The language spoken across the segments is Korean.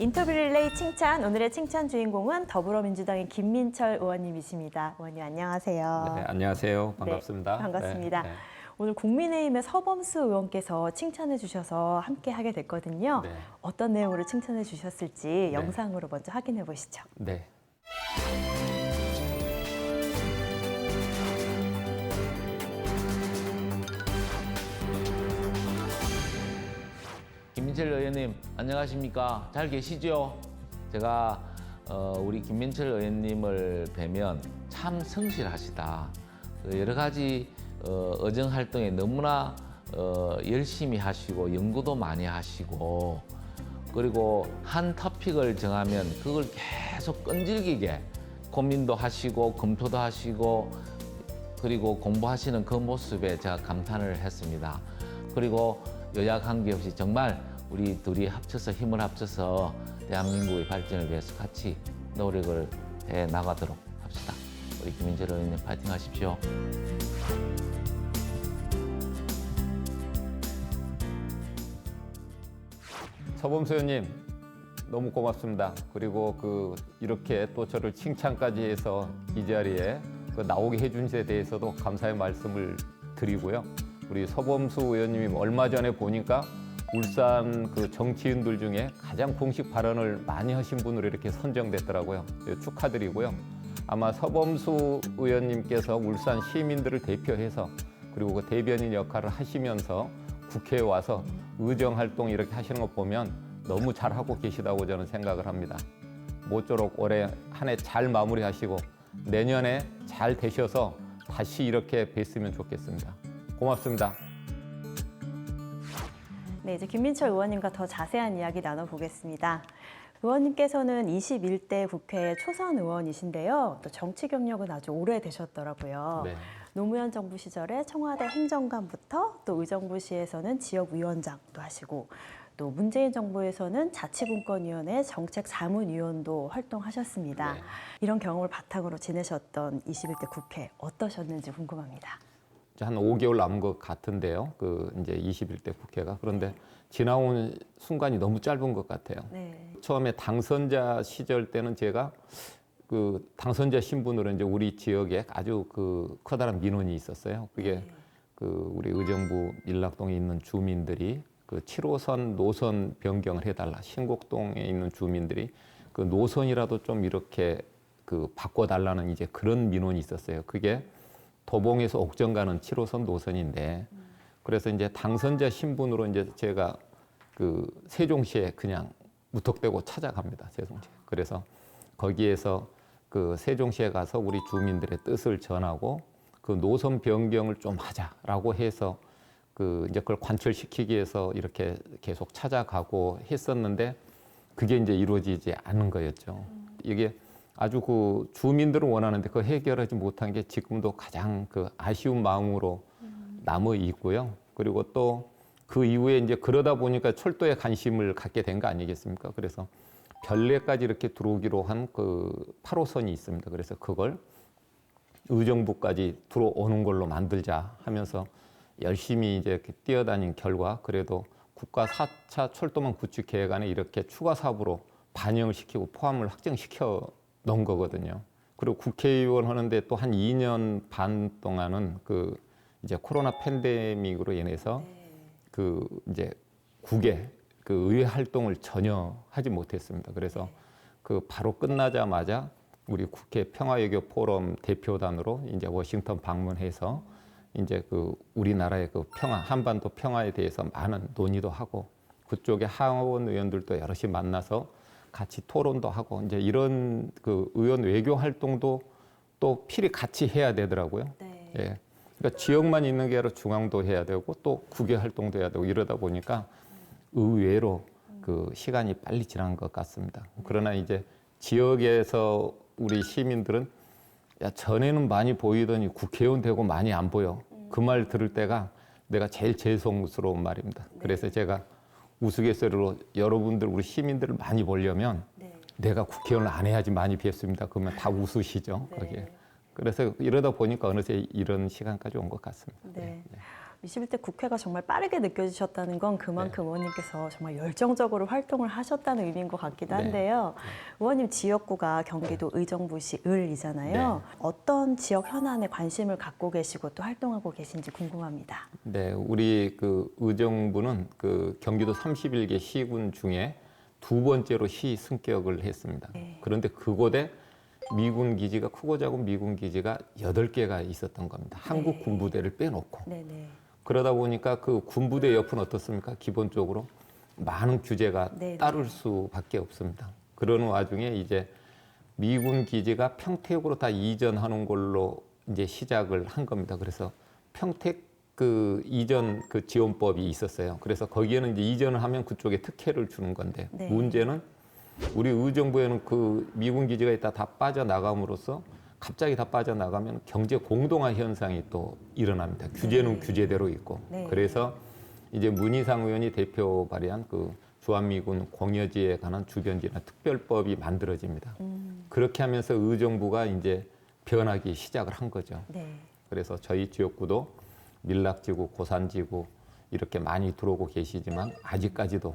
인터뷰 릴레이 칭찬, 오늘의 칭찬 주인공은 더불어민주당의 김민철 의원님이십니다. 의원님 안녕하세요. 네, 안녕하세요. 반갑습니다. 네, 반갑습니다. 네, 네. 오늘 국민의힘의 서범수 의원께서 칭찬해 주셔서 함께 하게 됐거든요. 네. 어떤 내용으로 칭찬해 주셨을지 영상으로 먼저 확인해 보시죠. 네. 김민철 의원님 안녕하십니까? 잘 계시죠? 제가 우리 김민철 의원님을 뵈면 참 성실하시다. 여러 가지 의정 활동에 너무나 열심히 하시고 연구도 많이 하시고 그리고 한 토픽을 정하면 그걸 계속 끈질기게 고민도 하시고 검토도 하시고 그리고 공부하시는 그 모습에 제가 감탄을 했습니다. 그리고 여야 관계없이 정말 우리 둘이 합쳐서 힘을 합쳐서 대한민국의 발전을 위해서 같이 노력을 해 나가도록 합시다. 우리 김민철 의원님 파이팅 하십시오. 서범수 의원님 너무 고맙습니다. 그리고 이렇게 또 저를 칭찬까지 해서 이 자리에 나오게 해준 데 대해서도 감사의 말씀을 드리고요. 우리 서범수 의원님이 얼마 전에 보니까 울산 정치인들 중에 가장 공식 발언을 많이 하신 분으로 이렇게 선정됐더라고요. 축하드리고요. 아마 서범수 의원님께서 울산 시민들을 대표해서 그리고 그 대변인 역할을 하시면서 국회에 와서 의정 활동 이렇게 하시는 거 보면 너무 잘하고 계시다고 저는 생각을 합니다. 모쪼록 올해 한 해 잘 마무리하시고 내년에 잘 되셔서 다시 이렇게 뵀으면 좋겠습니다. 고맙습니다. 네, 이제 김민철 의원님과 더 자세한 이야기 나눠보겠습니다. 의원님께서는 21대 국회 초선 의원이신데요. 또 정치 경력은 아주 오래되셨더라고요. 네. 노무현 정부 시절에 청와대 행정관부터 또 의정부시에서는 지역위원장도 하시고 또 문재인 정부에서는 자치분권위원회 정책자문위원도 활동하셨습니다. 네. 이런 경험을 바탕으로 지내셨던 21대 국회 어떠셨는지 궁금합니다. 한 5개월 남은 것 같은데요. 이제 21대 국회가. 그런데 지나온 순간이 너무 짧은 것 같아요. 네. 처음에 당선자 시절 때는 제가 당선자 신분으로 이제 우리 지역에 아주 커다란 민원이 있었어요. 그게 우리 의정부 밀락동에 있는 주민들이 7호선 노선 변경을 해달라. 신곡동에 있는 주민들이 노선이라도 좀 이렇게 바꿔달라는 이제 그런 민원이 있었어요. 그게 도봉에서 옥정 가는 7호선 노선인데, 그래서 이제 당선자 신분으로 이제 제가 세종시에 그냥 무턱대고 찾아갑니다. 세종시에. 그래서 거기에서 세종시에 가서 우리 주민들의 뜻을 전하고 노선 변경을 좀 하자라고 해서 이제 그걸 관철시키기 위해서 이렇게 계속 찾아가고 했었는데 그게 이제 이루어지지 않은 거였죠. 이게 아주 주민들은 원하는데 해결하지 못한 게 지금도 가장 아쉬운 마음으로 남아 있고요. 그리고 또 그 이후에 이제 그러다 보니까 철도에 관심을 갖게 된 거 아니겠습니까? 그래서 별내까지 이렇게 들어오기로 한 8호선이 있습니다. 그래서 그걸 의정부까지 들어오는 걸로 만들자 하면서 열심히 이제 뛰어다닌 결과 그래도 국가 4차 철도망 구축 계획안에 이렇게 추가 사업으로 반영을 시키고 포함을 확정시켜 넣은 거거든요. 그리고 국회의원 하는데 또 한 2년 반 동안은 이제 코로나 팬데믹으로 인해서 이제 국외 의회 활동을 전혀 하지 못했습니다. 그래서 바로 끝나자마자 우리 국회 평화외교 포럼 대표단으로 이제 워싱턴 방문해서 이제 우리나라의 평화, 한반도 평화에 대해서 많은 논의도 하고 그쪽에 하원 의원들도 여럿이 만나서 같이 토론도 하고 이제 이런 의원 외교 활동도 또 필히 같이 해야 되더라고요. 네. 예. 그러니까 지역만 있는 게 아니라 중앙도 해야 되고 또 국외 활동도 해야 되고 이러다 보니까 의외로 시간이 빨리 지난 것 같습니다. 그러나 이제 지역에서 우리 시민들은 야, 전에는 많이 보이더니 국회의원 되고 많이 안 보여. 그 말 들을 때가 내가 제일 죄송스러운 말입니다. 그래서 제가 우스갯소리로 여러분들 우리 시민들을 많이 보려면 내가 국회의원을 안 해야지 많이 뵙습니다. 그러면 다 웃으시죠. 거기에. 그래서 이러다 보니까 어느새 이런 시간까지 온 것 같습니다. 네. 21대 국회가 정말 빠르게 느껴지셨다는 건 그만큼 의원님께서 정말 열정적으로 활동을 하셨다는 의미인 것 같기도 네. 한데요. 의원님 지역구가 경기도 의정부시 을이잖아요. 어떤 지역 현안에 관심을 갖고 계시고 또 활동하고 계신지 궁금합니다. 네, 우리 그 의정부는 그 경기도 31개 시군 중에 두 번째로 시 승격을 했습니다. 그런데 그곳에 미군 기지가 크고 작은 미군 기지가 8개가 있었던 겁니다. 한국 군부대를 빼놓고. 네네. 그러다 보니까 그 군부대 옆은 어떻습니까? 기본적으로 많은 규제가 네네. 따를 수밖에 없습니다. 그러는 와중에 이제 미군 기지가 평택으로 다 이전하는 걸로 이제 시작을 한 겁니다. 그래서 평택 그 이전 그 지원법이 있었어요. 그래서 거기에는 이제 이전을 하면 그쪽에 특혜를 주는 건데 네. 문제는 우리 의정부에는 그 미군 기지가 있다 다 빠져나감으로써 갑자기 다 빠져나가면 경제 공동화 현상이 또 일어납니다. 규제는 규제대로 있고. 네. 그래서 이제 문희상 의원이 대표 발의한 그 주한미군 공여지에 관한 주변지나 특별법이 만들어집니다. 그렇게 하면서 의정부가 이제 변하기 시작을 한 거죠. 네. 그래서 저희 지역구도 밀락지구, 고산지구 이렇게 많이 들어오고 계시지만 아직까지도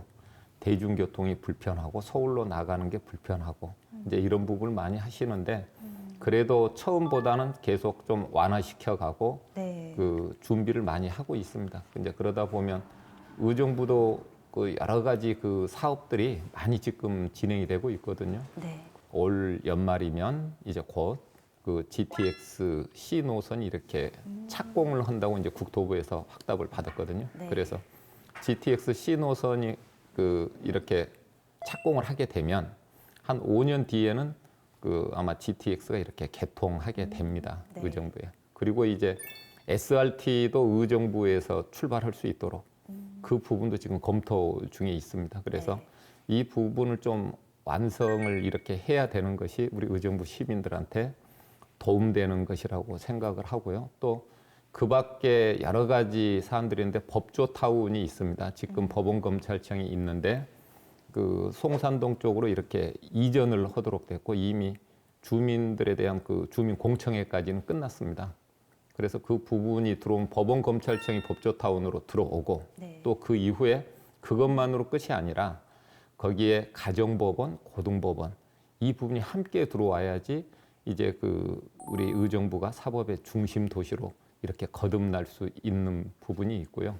대중교통이 불편하고 서울로 나가는 게 불편하고 이제 이런 부분을 많이 하시는데 그래도 처음보다는 계속 좀 완화시켜가고 네. 그 준비를 많이 하고 있습니다. 이제 그러다 보면 의정부도 그 여러 가지 그 사업들이 많이 지금 진행이 되고 있거든요. 네. 올 연말이면 이제 곧 그 GTX C 노선이 이렇게 착공을 한다고 이제 국토부에서 확답을 받았거든요. 네. 그래서 GTX C 노선이 그 이렇게 착공을 하게 되면 한 5년 뒤에는 그 아마 GTX가 이렇게 개통하게 됩니다. 네. 의정부에. 그리고 이제 SRT도 의정부에서 출발할 수 있도록 그 부분도 지금 검토 중에 있습니다. 그래서 이 부분을 좀 완성을 이렇게 해야 되는 것이 우리 의정부 시민들한테 도움되는 것이라고 생각을 하고요. 또 그 밖에 여러 가지 사안들이 있는데 법조타운이 있습니다. 지금 법원검찰청이 있는데 그 송산동 쪽으로 이렇게 이전을 하도록 됐고 이미 주민들에 대한 그 주민 공청회까지는 끝났습니다. 그래서 그 부분이 들어온 법원검찰청이 법조타운으로 들어오고 네. 또 그 이후에 그것만으로 끝이 아니라 거기에 가정법원, 고등법원 이 부분이 함께 들어와야지 이제 그 우리 의정부가 사법의 중심 도시로 이렇게 거듭날 수 있는 부분이 있고요.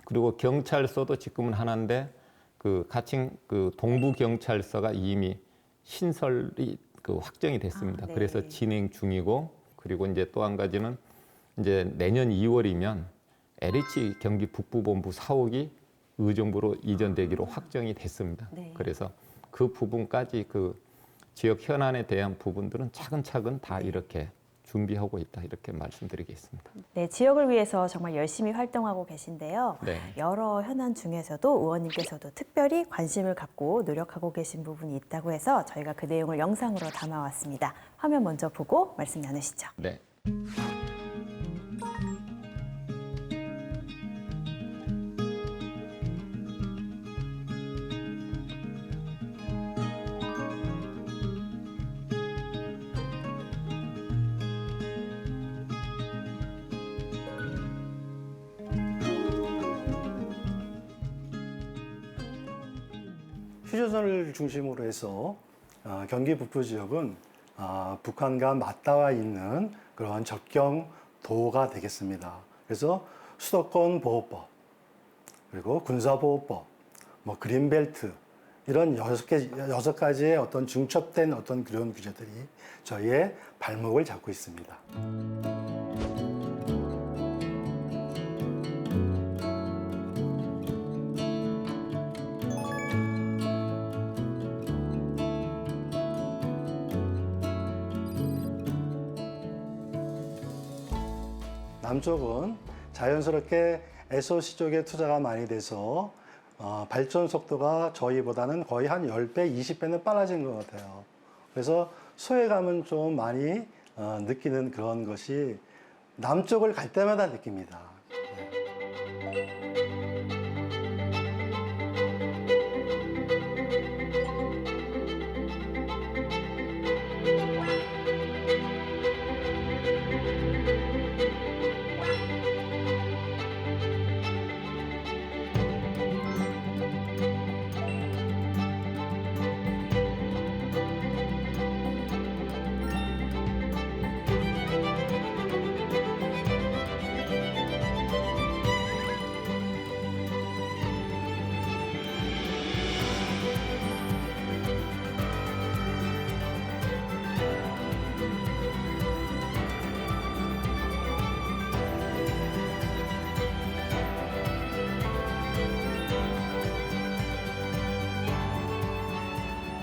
그리고 경찰서도 지금은 하나인데 그 가칭 그 동부 경찰서가 이미 신설이 그 확정이 됐습니다. 네. 그래서 진행 중이고 그리고 이제 또 한 가지는 이제 내년 2월이면 LH 경기 북부본부 사옥이 의정부로 이전되기로 확정이 됐습니다. 네. 그래서 그 부분까지 그 지역 현안에 대한 부분들은 차근차근 다 이렇게 준비하고 있다 이렇게 말씀드리겠습니다. 네, 지역을 위해서 정말 열심히 활동하고 계신데요. 네. 여러 현안 중에서도 의원님께서도 특별히 관심을 갖고 노력하고 계신 부분이 있다고 해서 저희가 그 내용을 영상으로 담아왔습니다. 화면 먼저 보고 말씀 나누시죠. 네. 휴전선을 중심으로 해서 경기 북부 지역은 북한과 맞닿아 있는 그러한 접경도가 되겠습니다. 그래서 수도권 보호법, 그리고 군사보호법, 뭐 그린벨트 이런 여섯 가지의 어떤 중첩된 어떤 그런 규제들이 저희의 발목을 잡고 있습니다. 남쪽은 자연스럽게 SOC 쪽에 투자가 많이 돼서 발전 속도가 저희보다는 거의 한 10배, 20배는 빨라진 것 같아요. 그래서 소외감은 좀 많이 느끼는 그런 것이 남쪽을 갈 때마다 느낍니다.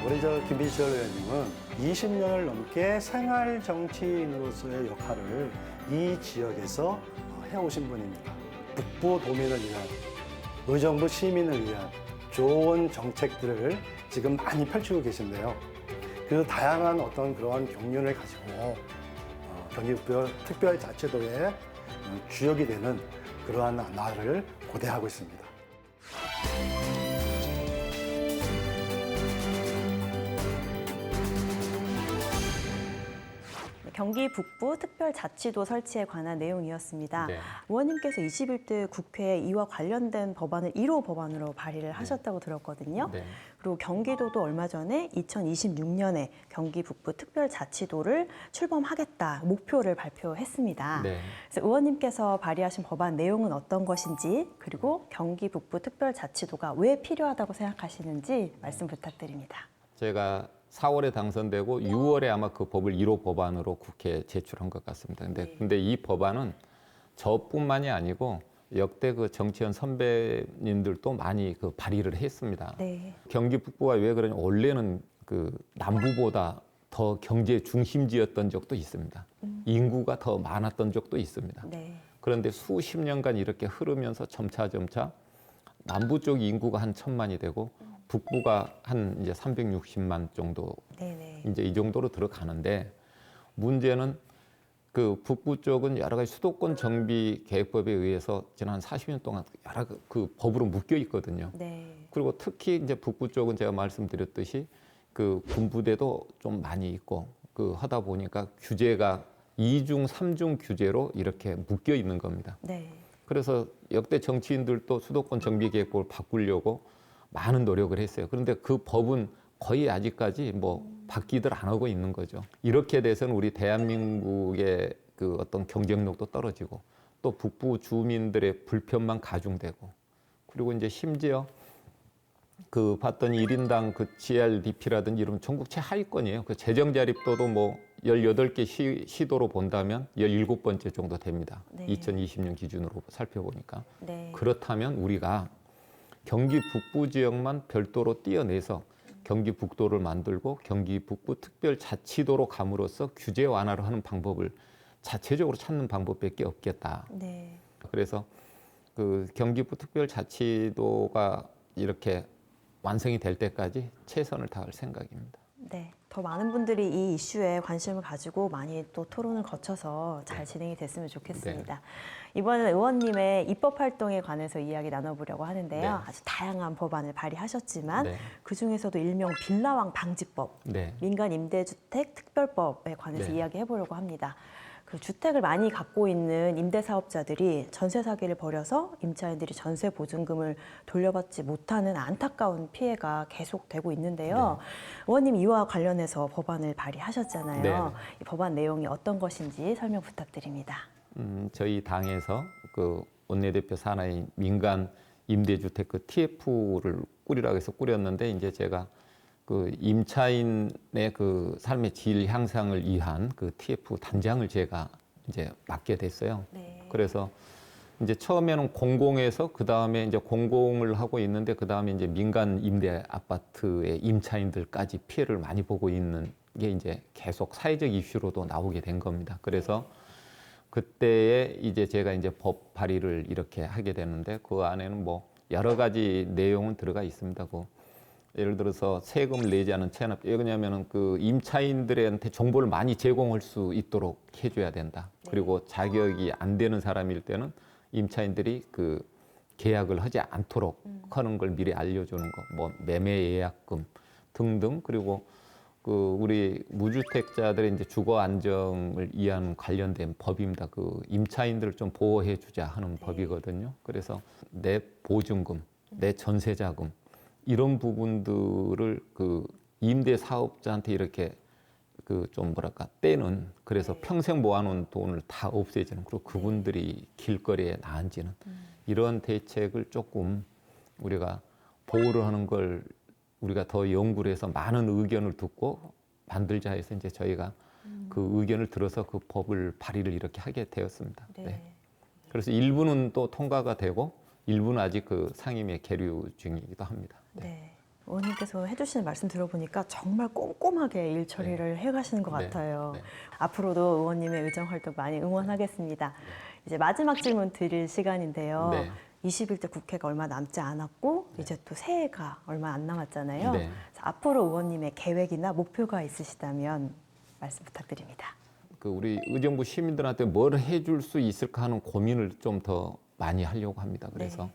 우리 김민철 의원님은 20년을 넘게 생활 정치인으로서의 역할을 이 지역에서 해오신 분입니다. 북부 도민을 위한, 의정부 시민을 위한 좋은 정책들을 지금 많이 펼치고 계신데요. 그 다양한 어떤 그러한 경륜을 가지고 경기특별자치도의 주역이 되는 그러한 날을 고대하고 있습니다. 경기 북부 특별자치도 설치에 관한 내용이었습니다. 네. 의원님께서 21대 국회에 이와 관련된 법안을 1호 법안으로 발의를 하셨다고 들었거든요. 네. 그리고 경기도도 얼마 전에 2026년에 경기 북부 특별자치도를 출범하겠다 목표를 발표했습니다. 네. 그래서 의원님께서 발의하신 법안 내용은 어떤 것인지, 그리고 경기 북부 특별자치도가 왜 필요하다고 생각하시는지 말씀 부탁드립니다. 제가 4월에 당선되고 6월에 아마 그 법을 1호 법안으로 국회에 제출한 것 같습니다. 근데 이 법안은 저뿐만이 아니고 역대 그 정치연 선배님들도 많이 그 발의를 했습니다. 네. 경기 북부가 왜 그러냐? 원래는 그 남부보다 더 경제 중심지였던 적도 있습니다. 인구가 더 많았던 적도 있습니다. 네. 그런데 수십 년간 이렇게 흐르면서 점차 남부 쪽 인구가 한 1,000만이 되고 북부가 한 이제 360만 정도 네네. 이제 이 정도로 들어가는데, 문제는 그 북부 쪽은 여러 가지 수도권 정비 계획법에 의해서 지난 40년 동안 여러 그 법으로 묶여 있거든요. 네. 그리고 특히 이제 북부 쪽은 제가 말씀드렸듯이 그 군부대도 좀 많이 있고 그 하다 보니까 규제가 2중, 3중 규제로 이렇게 묶여 있는 겁니다. 네. 그래서 역대 정치인들도 수도권 정비 계획법을 바꾸려고 많은 노력을 했어요. 그런데 그 법은 거의 아직까지 뭐 바뀌들 안 하고 있는 거죠. 이렇게 돼서는 우리 대한민국의 그 어떤 경쟁력도 떨어지고 또 북부 주민들의 불편만 가중되고, 그리고 이제 심지어 그 봤더니 1인당 그 GRDP라든지 이런 전국 최하위권이에요. 그 재정 자립도도 뭐 18개 시도로 본다면 17번째 정도 됩니다. 네. 2020년 기준으로 살펴보니까. 네. 그렇다면 우리가 경기 북부 지역만 별도로 떼어내서 경기 북도를 만들고 경기 북부 특별자치도로 감으로써 규제 완화를 하는 방법을 자체적으로 찾는 방법밖에 없겠다. 네. 그래서 그 경기 북부 특별자치도가 이렇게 완성이 될 때까지 최선을 다할 생각입니다. 네. 더 많은 분들이 이 이슈에 관심을 가지고 많이 또 토론을 거쳐서 잘 진행이 됐으면 좋겠습니다. 이번에는 의원님의 입법 활동에 관해서 이야기 나눠보려고 하는데요. 네. 아주 다양한 법안을 발의하셨지만 네. 그중에서도 일명 빌라왕 방지법, 네. 민간 임대주택 특별법에 관해서 네. 이야기해보려고 합니다. 그 주택을 많이 갖고 있는 임대사업자들이 전세 사기를 벌여서 임차인들이 전세 보증금을 돌려받지 못하는 안타까운 피해가 계속되고 있는데요. 의원님 이와 관련해서 법안을 발의하셨잖아요. 네. 이 법안 내용이 어떤 것인지 설명 부탁드립니다. 저희 당에서 그 원내대표 산하인 민간 임대주택 그 TF를 꾸리라고 해서 꾸렸는데, 이제 제가 그 임차인의 그 삶의 질 향상을 위한 그 TF 단장을 제가 이제 맡게 됐어요. 네. 그래서 이제 처음에는 공공에서 그 다음에 이제 공공을 하고 있는데, 그 다음에 이제 민간 임대 아파트의 임차인들까지 피해를 많이 보고 있는 게 이제 계속 사회적 이슈로도 나오게 된 겁니다. 그래서 그때에 이제 제가 이제 법 발의를 이렇게 하게 되는데, 그 안에는 뭐 여러 가지 내용은 들어가 있습니다. 그 예를 들어서 세금을 내지 않은 체납, 왜냐하면 그 임차인들한테 정보를 많이 제공할 수 있도록 해줘야 된다. 그리고 자격이 안 되는 사람일 때는 임차인들이 그 계약을 하지 않도록 하는 걸 미리 알려주는 거, 뭐 매매 예약금 등등. 그리고 그 우리 무주택자들의 이제 주거 안정을 위한 관련된 법입니다. 그 임차인들을 좀 보호해 주자 하는 법이거든요. 그래서 내 보증금, 내 전세자금 이런 부분들을 그 임대 사업자한테 이렇게 그 좀 뭐랄까 떼는, 그래서 평생 모아놓은 돈을 다 없애지는, 그리고 그분들이 길거리에 나앉는 이런 대책을 조금 우리가 보호를 하는 걸 우리가 더 연구를 해서 많은 의견을 듣고 만들자 해서 이제 저희가 그 의견을 들어서 그 법을 발의를 이렇게 하게 되었습니다. 네. 그래서 일부는 또 통과가 되고 일부는 아직 그 상임위에 계류 중이기도 합니다. 네. 의원님께서 해주시는 말씀 들어보니까 정말 꼼꼼하게 일 처리를 해가시는 것 네. 같아요. 네. 앞으로도 의원님의 의정 활동 많이 응원하겠습니다. 이제 마지막 질문 드릴 시간인데요. 네. 21대 국회가 얼마 남지 않았고 이제 또 새해가 얼마 안 남았잖아요. 네. 그래서 앞으로 의원님의 계획이나 목표가 있으시다면 말씀 부탁드립니다. 그 우리 의정부 시민들한테 뭘 해줄 수 있을까 하는 고민을 좀 더 많이 하려고 합니다. 그래서 네.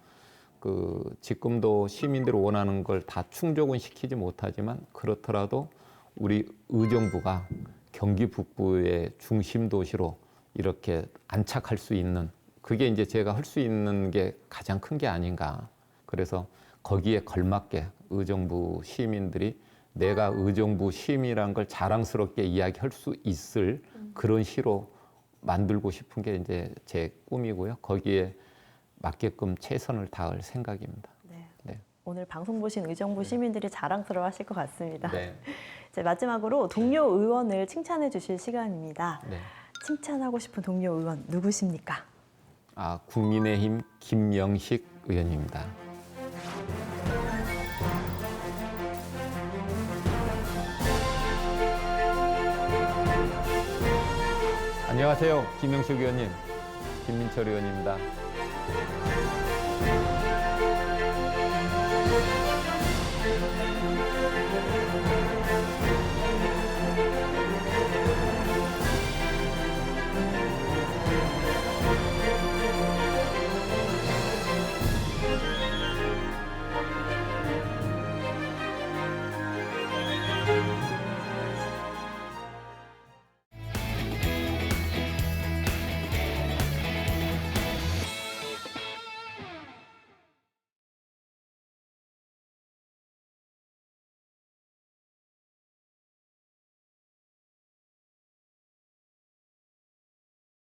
그 지금도 시민들이 원하는 걸 다 충족은 시키지 못하지만 그렇더라도 우리 의정부가 경기 북부의 중심 도시로 이렇게 안착할 수 있는 그게 이제 제가 할 수 있는 게 가장 큰 게 아닌가. 그래서 거기에 걸맞게 의정부 시민들이 내가 의정부 시민이란 걸 자랑스럽게 이야기할 수 있을 그런 시로 만들고 싶은 게 이제 제 꿈이고요. 거기에 맞게끔 최선을 다할 생각입니다. 네. 네. 오늘 방송 보신 의정부 시민들이 자랑스러워하실 것 같습니다. 네. 이제 마지막으로 동료 의원을 칭찬해 주실 시간입니다. 네. 칭찬하고 싶은 동료 의원 누구십니까? 아, 국민의힘 김영식 의원입니다. 안녕하세요. 김영식 의원님. 김민철 의원입니다.